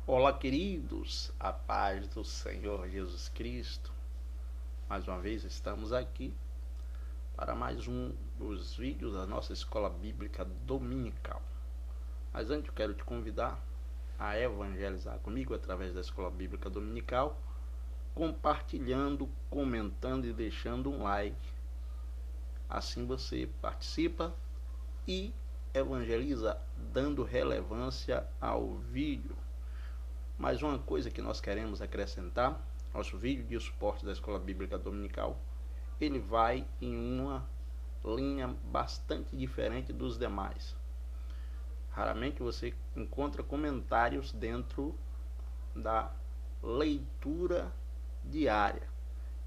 Olá, queridos, a paz do Senhor Jesus Cristo. Mais uma vez estamos aqui para mais um dos vídeos da nossa escola bíblica dominical. Mas antes eu quero te convidar a evangelizar comigo através da escola bíblica dominical, compartilhando, comentando e deixando um like. Assim você participa e evangeliza, dando relevância ao vídeo. Mais uma coisa que nós queremos acrescentar: nosso vídeo de suporte da Escola Bíblica Dominical, ele vai em uma linha bastante diferente dos demais. Raramente você encontra comentários dentro da leitura diária.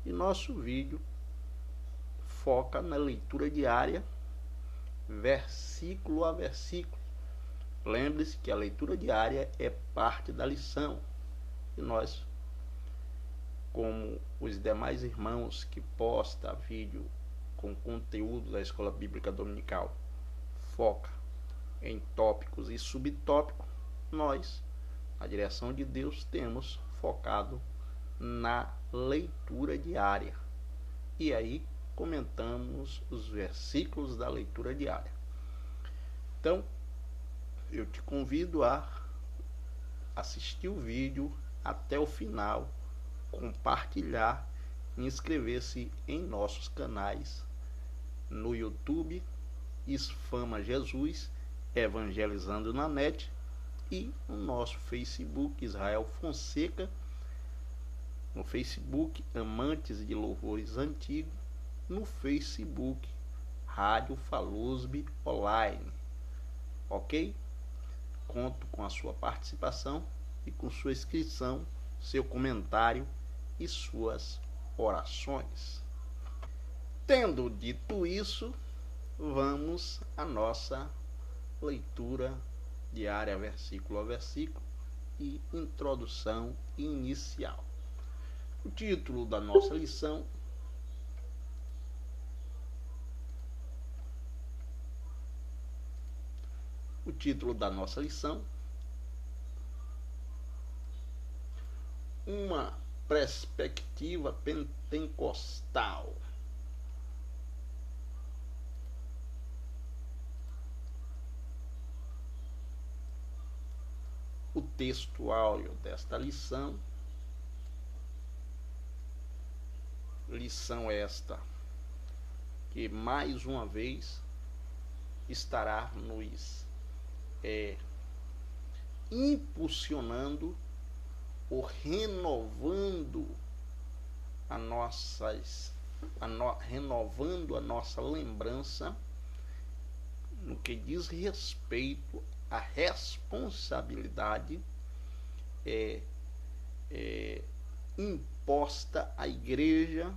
E nosso vídeo foca na leitura diária, versículo a versículo. Lembre-se que a leitura diária é parte da lição. E nós, como os demais irmãos que postam vídeo com conteúdo da Escola Bíblica Dominical, foca em tópicos e subtópicos, nós, na direção de Deus, temos focado na leitura diária. E aí comentamos os versículos da leitura diária. Então, eu te convido a assistir o vídeo até o final, compartilhar e inscrever-se em nossos canais no YouTube, Isfama Jesus, Evangelizando na Net, e no nosso Facebook, Israel Fonseca, no Facebook, Amantes de Louvores Antigos, no Facebook, Rádio Falosbe Online. Ok? Conto com a sua participação e com sua inscrição, seu comentário e suas orações. Tendo dito isso, vamos à nossa leitura diária, versículo a versículo, e introdução inicial. O título da nossa lição: uma perspectiva pentecostal. O textuário desta lição esta que mais uma vez estará nos impulsionando ou renovando renovando a nossa lembrança no que diz respeito à responsabilidade imposta à igreja,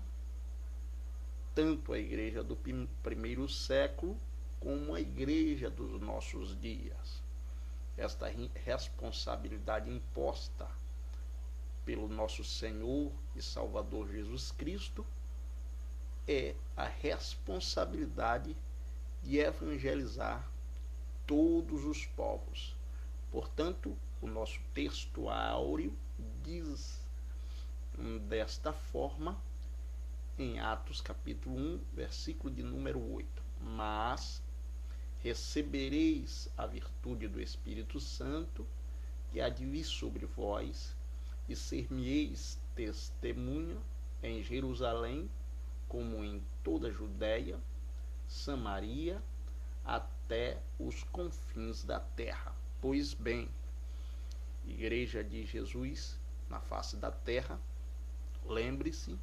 tanto a igreja do primeiro século como a igreja dos nossos dias. Esta responsabilidade imposta pelo nosso Senhor e Salvador Jesus Cristo é a responsabilidade de evangelizar todos os povos. Portanto, o nosso textuário diz desta forma em Atos capítulo 1, versículo de número 8: mas recebereis a virtude do Espírito Santo, que há de vir sobre vós, e ser-me-eis testemunha em Jerusalém, como em toda a Judéia, Samaria, até os confins da terra. Pois bem, Igreja de Jesus na face da terra, lembre-se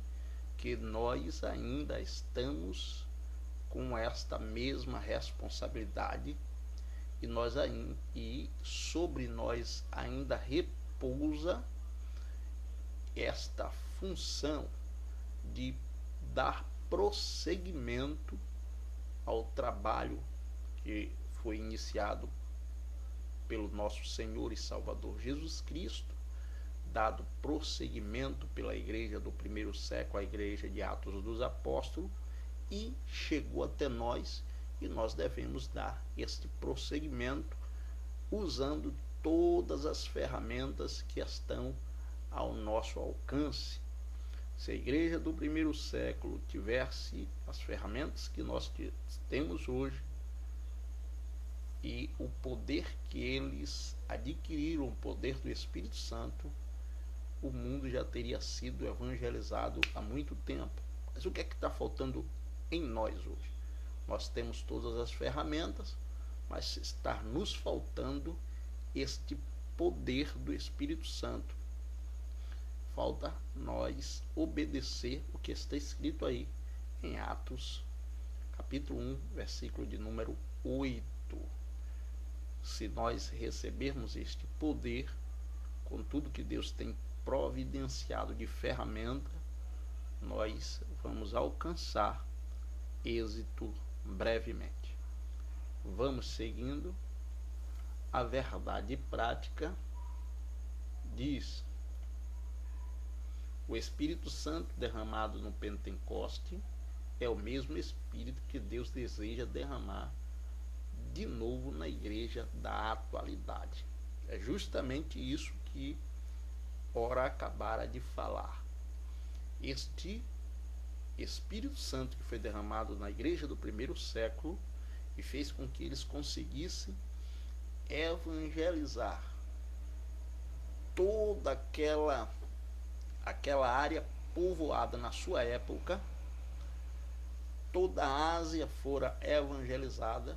que nós ainda estamos com esta mesma responsabilidade e sobre nós ainda repousa esta função de dar prosseguimento ao trabalho que foi iniciado pelo nosso Senhor e Salvador Jesus Cristo, dado prosseguimento pela igreja do primeiro século, a igreja de Atos dos Apóstolos, e chegou até nós, e nós devemos dar este prosseguimento usando todas as ferramentas que estão ao nosso alcance. Se a igreja do primeiro século tivesse as ferramentas que nós temos hoje e o poder que eles adquiriram, o poder do Espírito Santo, o mundo já teria sido evangelizado há muito tempo. Mas o que é que está faltando em nós hoje? Nós temos todas as ferramentas, mas está nos faltando este poder do Espírito Santo. Falta nós obedecer o que está escrito aí em Atos, capítulo 1, versículo de número 8. Se nós recebermos este poder, com tudo que Deus tem providenciado de ferramenta, nós vamos alcançar êxito brevemente. Vamos seguindo. A verdade prática diz: o Espírito Santo derramado no Pentecoste é o mesmo Espírito que Deus deseja derramar de novo na igreja da atualidade. É justamente isso que ora acabara de falar. Este Espírito Santo que foi derramado na igreja do primeiro século e fez com que eles conseguissem evangelizar toda aquela área povoada na sua época. Toda a Ásia fora evangelizada.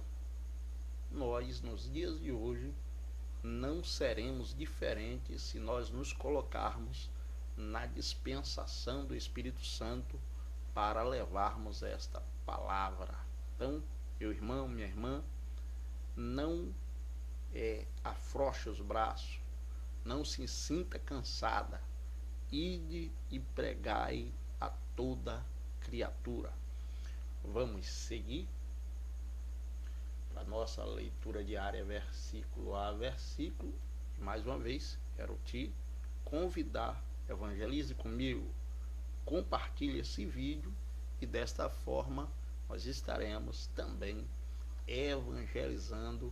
Nós, nos dias de hoje, não seremos diferentes se nós nos colocarmos na dispensação do Espírito Santo para levarmos esta palavra. Então, meu irmão, minha irmã, não afrouxe os braços, não se sinta cansada. Ide e pregai a toda criatura. Vamos seguir para a nossa leitura diária, versículo a versículo. Mais uma vez, quero te convidar, evangelize comigo, compartilhe esse vídeo e desta forma nós estaremos também evangelizando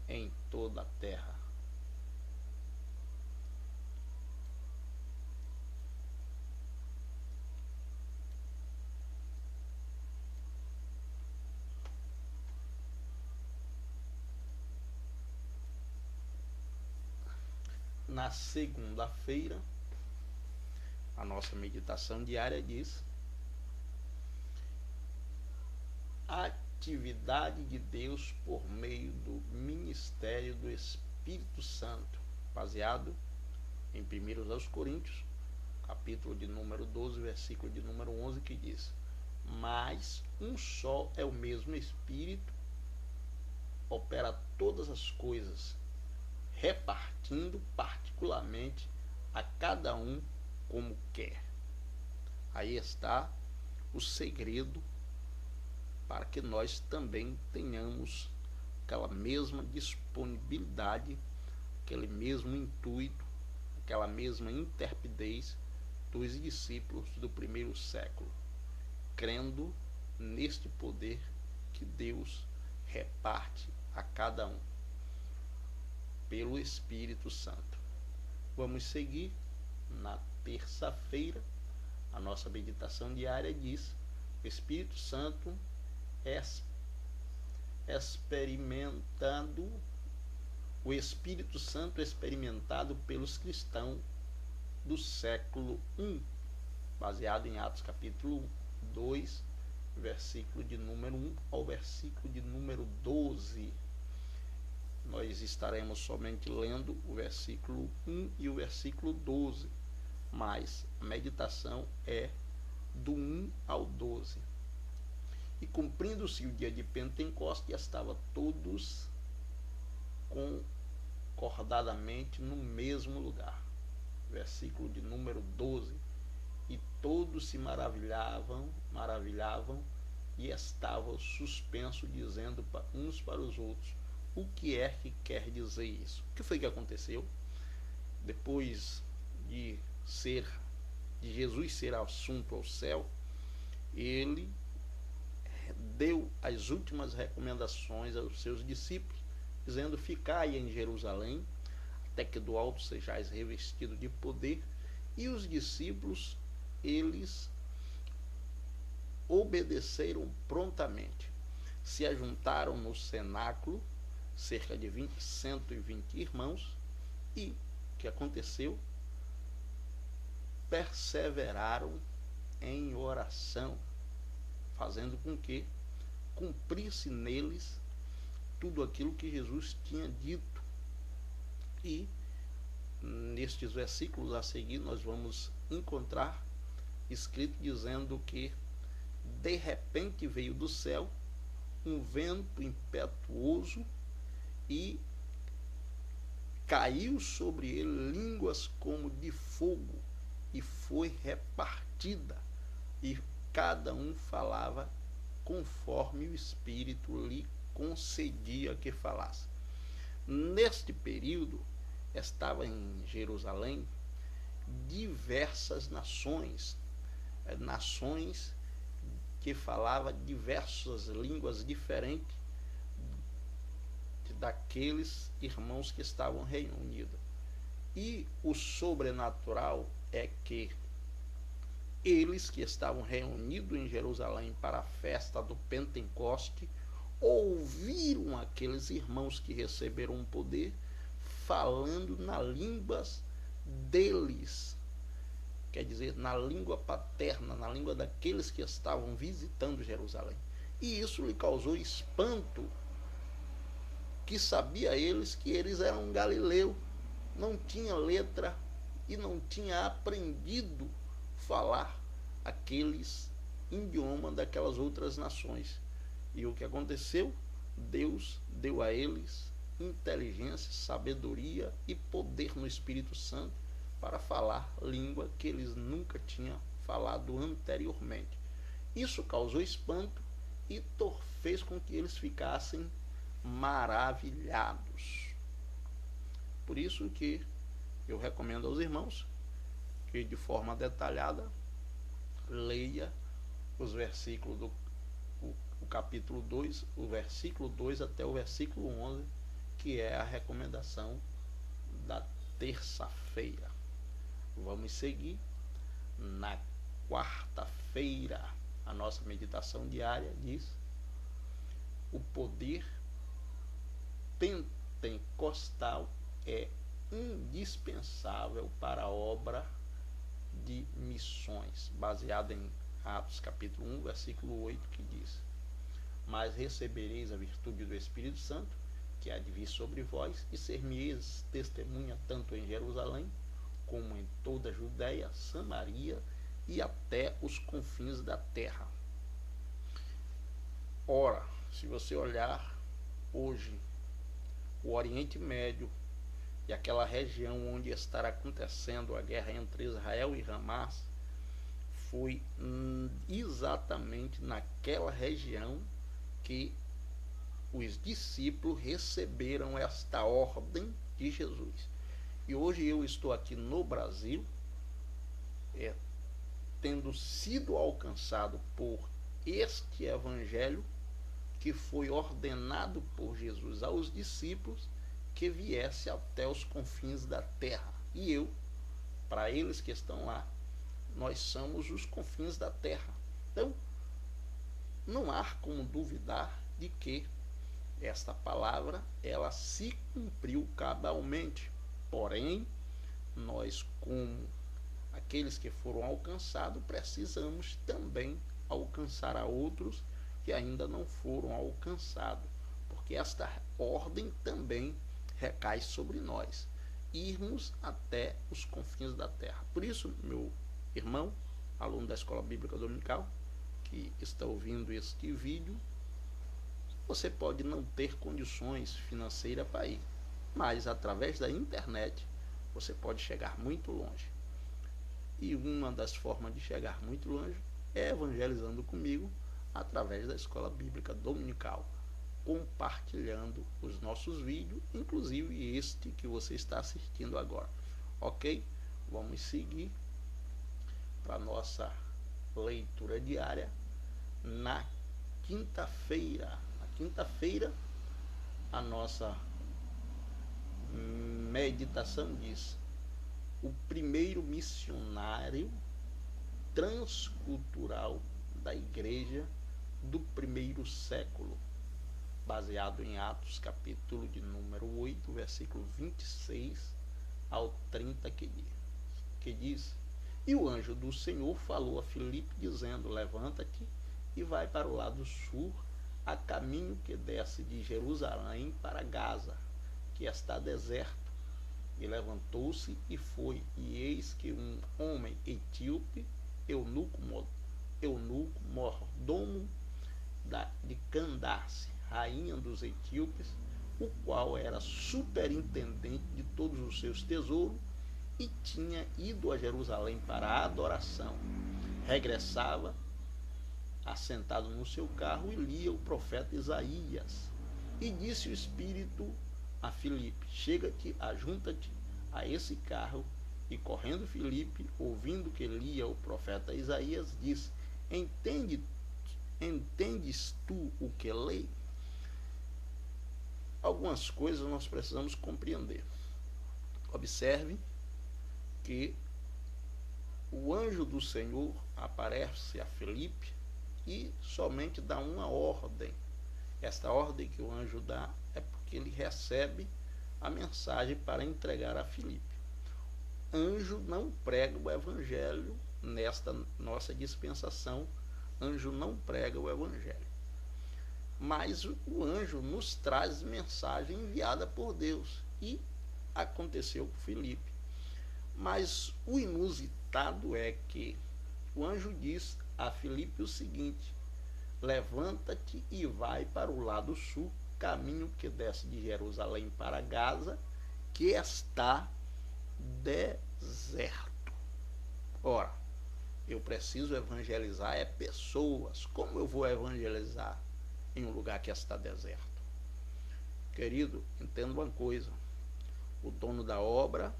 em toda a terra. Na segunda-feira, a nossa meditação diária diz: a atividade de Deus por meio do ministério do Espírito Santo, baseado em 1 Coríntios, capítulo de número 12, versículo de número 11, que diz: mas um só é o mesmo Espírito, opera todas as coisas, repartindo particularmente a cada um como quer. Aí está o segredo para que nós também tenhamos aquela mesma disponibilidade, aquele mesmo intuito, aquela mesma intrepidez dos discípulos do primeiro século, crendo neste poder que Deus reparte a cada um pelo Espírito Santo. Vamos seguir. Na terça-feira, a nossa meditação diária diz: o Espírito Santo experimentado pelos cristãos do século I, baseado em Atos capítulo 2, versículo de número 1 ao versículo de número 12. Nós estaremos somente lendo o versículo 1 e o versículo 12, mas a meditação é do 1 ao 12. E cumprindo-se o dia de Pentecostes, estavam todos concordadamente no mesmo lugar. Versículo de número 12. E todos se maravilhavam e estavam suspensos, dizendo uns para os outros: o que é que quer dizer isso? O que foi que aconteceu? Depois de Jesus ser assunto ao céu, ele deu as últimas recomendações aos seus discípulos, dizendo: ficai em Jerusalém, até que do alto sejais revestido de poder. E os discípulos, eles obedeceram prontamente. Se ajuntaram no cenáculo, cerca de 120 irmãos, e o que aconteceu? Perseveraram em oração, fazendo com que cumprisse neles tudo aquilo que Jesus tinha dito. E nestes versículos a seguir nós vamos encontrar escrito dizendo que de repente veio do céu um vento impetuoso e caiu sobre ele línguas como de fogo, e foi repartida, e cada um falava conforme o Espírito lhe concedia que falasse. Neste período, estavam em Jerusalém diversas nações que falavam diversas línguas diferentes daqueles irmãos que estavam reunidos. E o sobrenatural é que eles que estavam reunidos em Jerusalém para a festa do Pentecoste ouviram aqueles irmãos que receberam o poder falando na línguas deles, quer dizer, na língua paterna, na língua daqueles que estavam visitando Jerusalém. E isso lhe causou espanto, que sabia eles que eles eram galileus, não tinha letra e não tinha aprendido falar aqueles idiomas daquelas outras nações. E o que aconteceu? Deus deu a eles inteligência, sabedoria e poder no Espírito Santo para falar língua que eles nunca tinham falado anteriormente. Isso causou espanto e fez com que eles ficassem maravilhados. Por isso que eu recomendo aos irmãos que de forma detalhada leia os versículos do o capítulo 2, o versículo 2 até o versículo 11, que é a recomendação da terça-feira. Vamos seguir na quarta-feira. A nossa meditação diária diz: o poder pentecostal é indispensável para a obra de missões, baseado em Atos capítulo 1, versículo 8, que diz: mas recebereis a virtude do Espírito Santo, que há de vir sobre vós, e ser-me-eis testemunha tanto em Jerusalém, como em toda a Judéia, Samaria e até os confins da terra. Ora, se você olhar hoje o Oriente Médio e aquela região onde está acontecendo a guerra entre Israel e Hamas, foi exatamente naquela região que os discípulos receberam esta ordem de Jesus. E hoje eu estou aqui no Brasil, tendo sido alcançado por este evangelho que foi ordenado por Jesus aos discípulos que viesse até os confins da terra. E eu, para eles que estão lá, nós somos os confins da terra. Então, não há como duvidar de que esta palavra, ela se cumpriu cabalmente. Porém, nós, como aqueles que foram alcançados, precisamos também alcançar a outros que ainda não foram alcançados, porque esta ordem também recai sobre nós, irmos até os confins da terra. Por isso, meu irmão, aluno da Escola Bíblica Dominical, que está ouvindo este vídeo, você pode não ter condições financeiras para ir, mas através da internet você pode chegar muito longe. E uma das formas de chegar muito longe é evangelizando comigo através da Escola Bíblica Dominical, compartilhando os nossos vídeos, inclusive este que você está assistindo agora. Ok? Vamos seguir para a nossa leitura diária na quinta-feira. Na quinta-feira, a nossa meditação diz: o primeiro missionário transcultural da igreja do primeiro século, baseado em Atos, capítulo de número 8, versículo 26 ao 30, que diz: e o anjo do Senhor falou a Filipe, dizendo: levanta-te e vai para o lado sul, a caminho que desce de Jerusalém para Gaza, que está deserto. E levantou-se e foi, e eis que um homem etíope, eunuco mordomo de Candace, rainha dos etíopes, o qual era superintendente de todos os seus tesouros, e tinha ido a Jerusalém para a adoração. Regressava, assentado no seu carro, e lia o profeta Isaías. E disse o Espírito a Filipe: chega-te, ajunta-te a esse carro. E correndo Filipe, ouvindo que lia o profeta Isaías, disse: entendes tu o que leio? Algumas coisas nós precisamos compreender. Observe que o anjo do Senhor aparece a Filipe e somente dá uma ordem. Esta ordem que o anjo dá é porque ele recebe a mensagem para entregar a Filipe. Anjo não prega o evangelho nesta nossa dispensação. Anjo não prega o evangelho. Mas o anjo nos traz mensagem enviada por Deus. E aconteceu com Filipe. Mas o inusitado é que o anjo diz a Filipe o seguinte: levanta-te e vai para o lado sul, caminho que desce de Jerusalém para Gaza, que está deserto. Ora, eu preciso evangelizar pessoas. Como eu vou evangelizar em um lugar que está deserto? Querido, entenda uma coisa: o dono da obra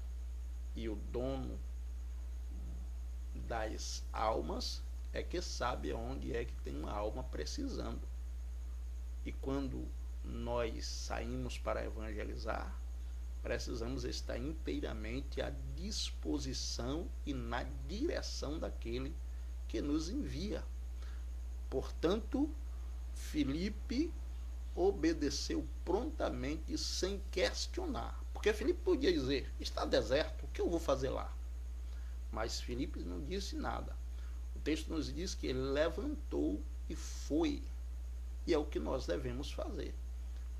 e o dono das almas é que sabe onde é que tem uma alma precisando. E quando nós saímos para evangelizar, precisamos estar inteiramente à disposição e na direção daquele que nos envia. Portanto, Filipe obedeceu prontamente, sem questionar. Porque Filipe podia dizer: está deserto, o que eu vou fazer lá? Mas Filipe não disse nada. O texto nos diz que ele levantou e foi. E é o que nós devemos fazer.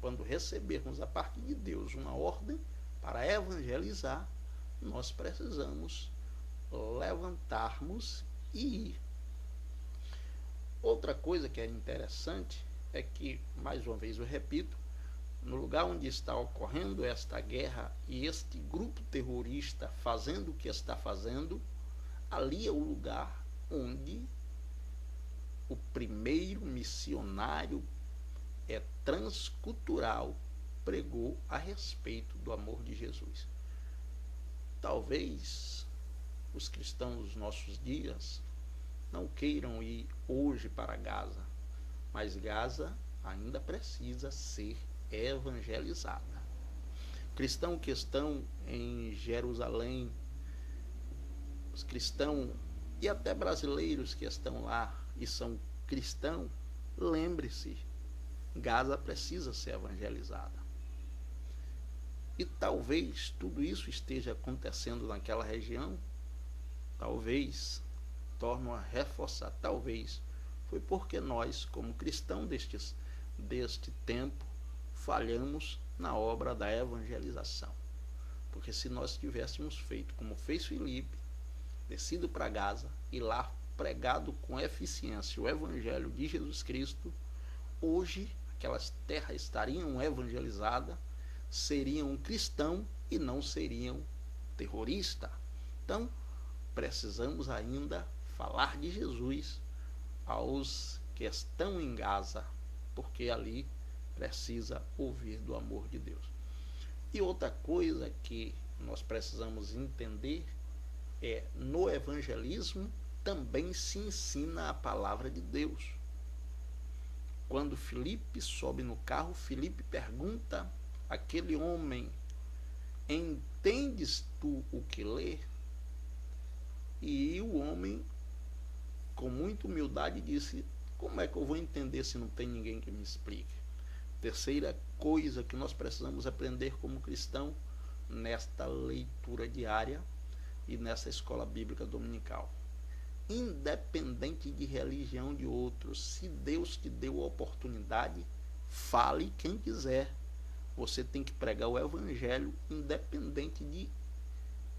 Quando recebermos da parte de Deus uma ordem para evangelizar, nós precisamos levantarmos e ir. Outra coisa que é interessante é que, mais uma vez eu repito, no lugar onde está ocorrendo esta guerra e este grupo terrorista fazendo o que está fazendo, ali é o lugar onde o primeiro missionário transcultural pregou a respeito do amor de Jesus. Talvez os cristãos dos nossos dias não queiram ir hoje para Gaza, mas Gaza ainda precisa ser evangelizada. Cristãos que estão em Jerusalém, os cristãos e até brasileiros que estão lá e são cristãos, lembre-se, Gaza precisa ser evangelizada. E talvez tudo isso esteja acontecendo naquela região, talvez, torno a reforçar, talvez foi porque nós, como cristãos deste tempo, falhamos na obra da evangelização. Porque se nós tivéssemos feito como fez Filipe, descido para Gaza e lá pregado com eficiência o evangelho de Jesus Cristo, hoje aquelas terras estariam evangelizadas, seriam cristãos e não seriam terroristas. Então, precisamos ainda falar de Jesus aos que estão em Gaza, porque ali precisa ouvir do amor de Deus. E outra coisa que nós precisamos entender é, no evangelismo também se ensina a palavra de Deus. Quando Filipe sobe no carro, Filipe pergunta àquele homem entendes tu o que lê? E o homem, com muita humildade, disse: como é que eu vou entender se não tem ninguém que me explique? Terceira coisa que nós precisamos aprender como cristão nesta leitura diária e nessa escola bíblica dominical. Independente de religião de outros, se Deus te deu a oportunidade, fale quem quiser. Você tem que pregar o evangelho independente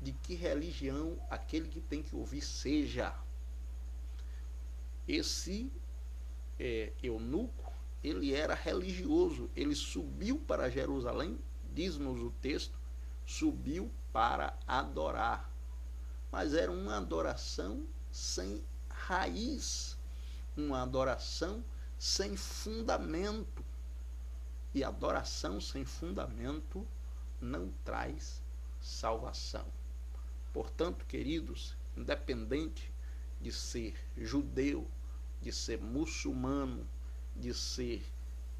de que religião aquele que tem que ouvir seja. Esse eunuco, ele era religioso, ele subiu para Jerusalém, diz-nos o texto, subiu para adorar. Mas era uma adoração sem raiz, uma adoração sem fundamento. E adoração sem fundamento não traz salvação. Portanto, queridos, independente de ser judeu, de ser muçulmano, de ser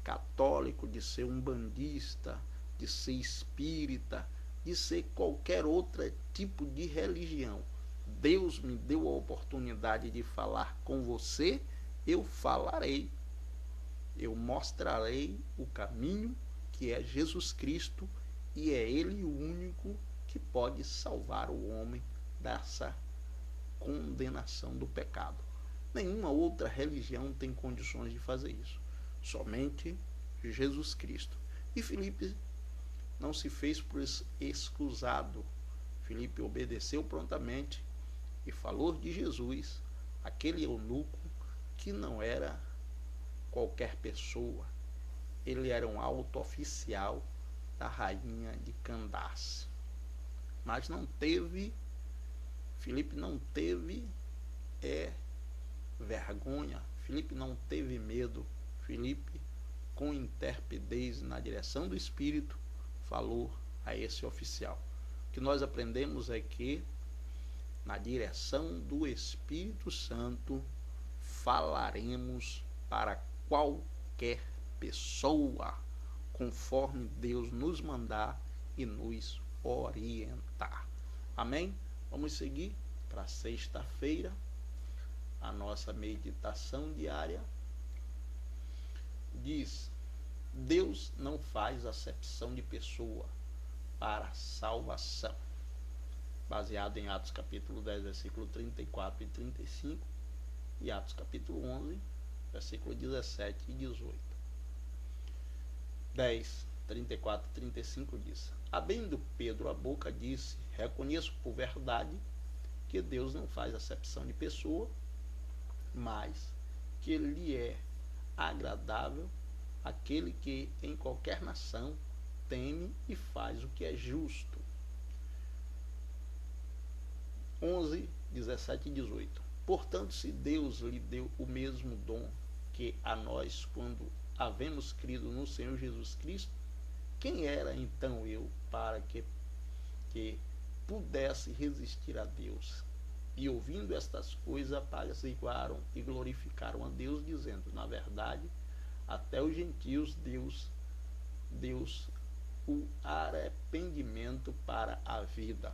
católico, de ser umbandista, de ser espírita, de ser qualquer outro tipo de religião, Deus me deu a oportunidade de falar com você, eu falarei. Eu mostrarei o caminho, que é Jesus Cristo, e é Ele o único que pode salvar o homem dessa condenação do pecado. Nenhuma outra religião tem condições de fazer isso. Somente Jesus Cristo. E Filipe não se fez por excusado. Filipe obedeceu prontamente e falou de Jesus, aquele eunuco que não era qualquer pessoa. Ele era um alto oficial da rainha de Candace. Mas Filipe não teve vergonha, Filipe não teve medo. Filipe, com intrepidez na direção do Espírito, falou a esse oficial. O que nós aprendemos é que, na direção do Espírito Santo, falaremos para qualquer pessoa, conforme Deus nos mandar e nos orientar. Amém? Vamos seguir para sexta-feira, a nossa meditação diária. Diz: Deus não faz acepção de pessoa para salvação. Baseado em Atos capítulo 10, versículo 34 e 35, e Atos capítulo 11, versículo 17 e 18. 10, 34 e 35 diz: abrindo Pedro a boca, disse: reconheço por verdade que Deus não faz acepção de pessoa, mas que lhe é agradável aquele que em qualquer nação teme e faz o que é justo. 11, 17 e 18. Portanto, se Deus lhe deu o mesmo dom que a nós quando havemos crido no Senhor Jesus Cristo, quem era então eu para que pudesse resistir a Deus? E ouvindo estas coisas, apaziguaram e glorificaram a Deus, dizendo: na verdade, até os gentios Deus o arrependimento para a vida.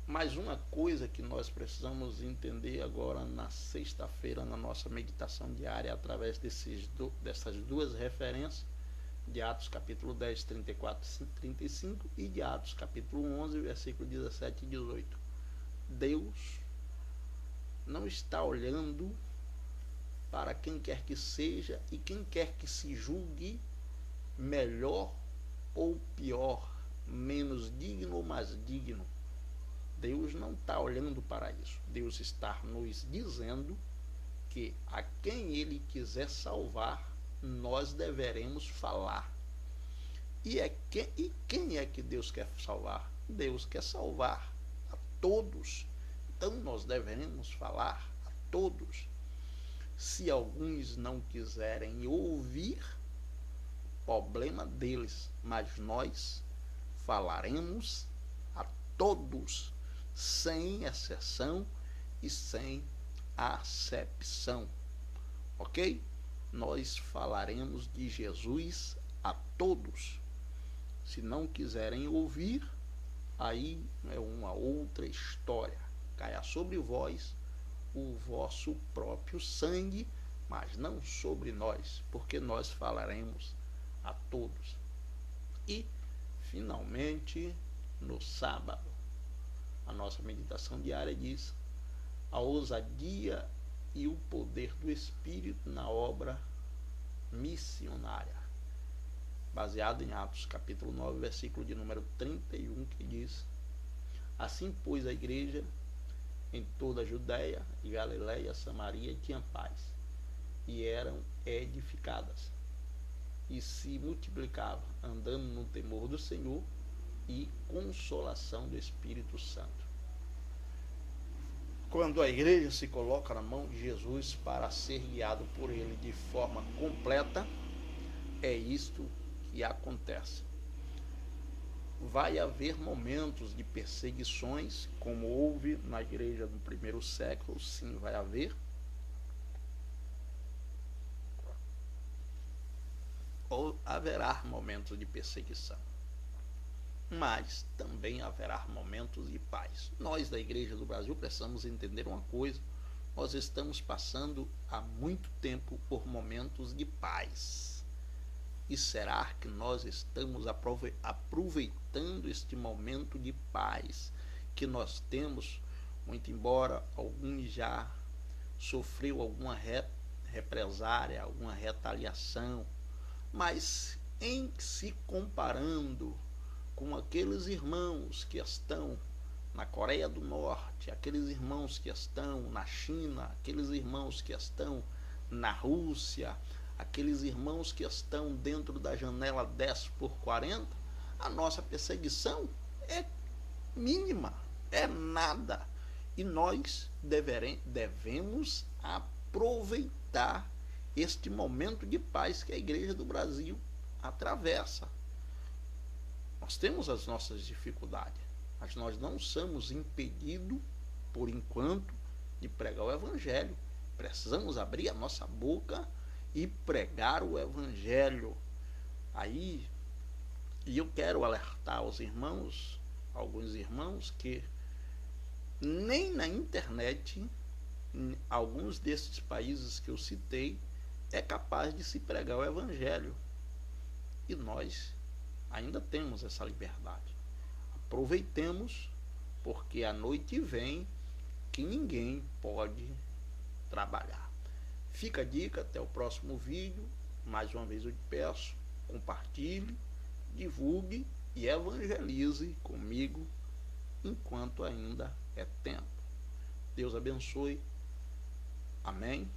Mais uma coisa que nós precisamos entender agora na sexta-feira, na nossa meditação diária, através dessas duas referências, de Atos capítulo 10, 34 e 35, e de Atos capítulo 11, versículo 17 e 18. Deus não está olhando para quem quer que seja e quem quer que se julgue melhor ou pior, menos digno ou mais digno. Deus não está olhando para isso. Deus está nos dizendo que a quem Ele quiser salvar, nós deveremos falar. E quem é que Deus quer salvar? Deus quer salvar a todos. Então nós deveremos falar a todos. Se alguns não quiserem ouvir, problema deles, mas nós falaremos a todos, sem exceção e sem acepção. Ok? Nós falaremos de Jesus a todos, Se não quiserem ouvir, aí é uma outra história. Caia sobre vós o vosso próprio sangue, mas não sobre nós, porque nós falaremos a todos. E, finalmente, no sábado, a nossa meditação diária diz: a ousadia e o poder do Espírito na obra missionária. Baseado em Atos capítulo 9, versículo de número 31, que diz: assim, pois, a igreja em toda a Judéia e Galiléia, Samaria, tinha paz, e eram edificadas, e se multiplicava, andando no temor do Senhor e consolação do Espírito Santo. Quando a igreja se coloca na mão de Jesus para ser guiado por ele de forma completa, é isto que acontece. Vai haver momentos de perseguições, como houve na igreja no primeiro século, sim, vai haver. Ou haverá momentos de perseguição. Mas também haverá momentos de paz. Nós da Igreja do Brasil precisamos entender uma coisa: nós estamos passando há muito tempo por momentos de paz. E será que nós estamos aproveitando este momento de paz que nós temos, muito embora alguns já sofreu alguma represária, alguma retaliação, mas em se comparando com aqueles irmãos que estão na Coreia do Norte, aqueles irmãos que estão na China, aqueles irmãos que estão na Rússia, aqueles irmãos que estão dentro da janela 10x40, a nossa perseguição é mínima, é nada. E nós devemos aproveitar este momento de paz que a Igreja do Brasil atravessa. Nós temos as nossas dificuldades, mas nós não somos impedidos, por enquanto, de pregar o Evangelho. Precisamos abrir a nossa boca e pregar o Evangelho. Aí, e eu quero alertar aos irmãos, alguns irmãos, que nem na internet, em alguns desses países que eu citei, é capaz de se pregar o Evangelho. E nós ainda temos essa liberdade. Aproveitemos, porque a noite vem que ninguém pode trabalhar. Fica a dica, até o próximo vídeo. Mais uma vez eu te peço, compartilhe, divulgue e evangelize comigo enquanto ainda é tempo. Deus abençoe. Amém.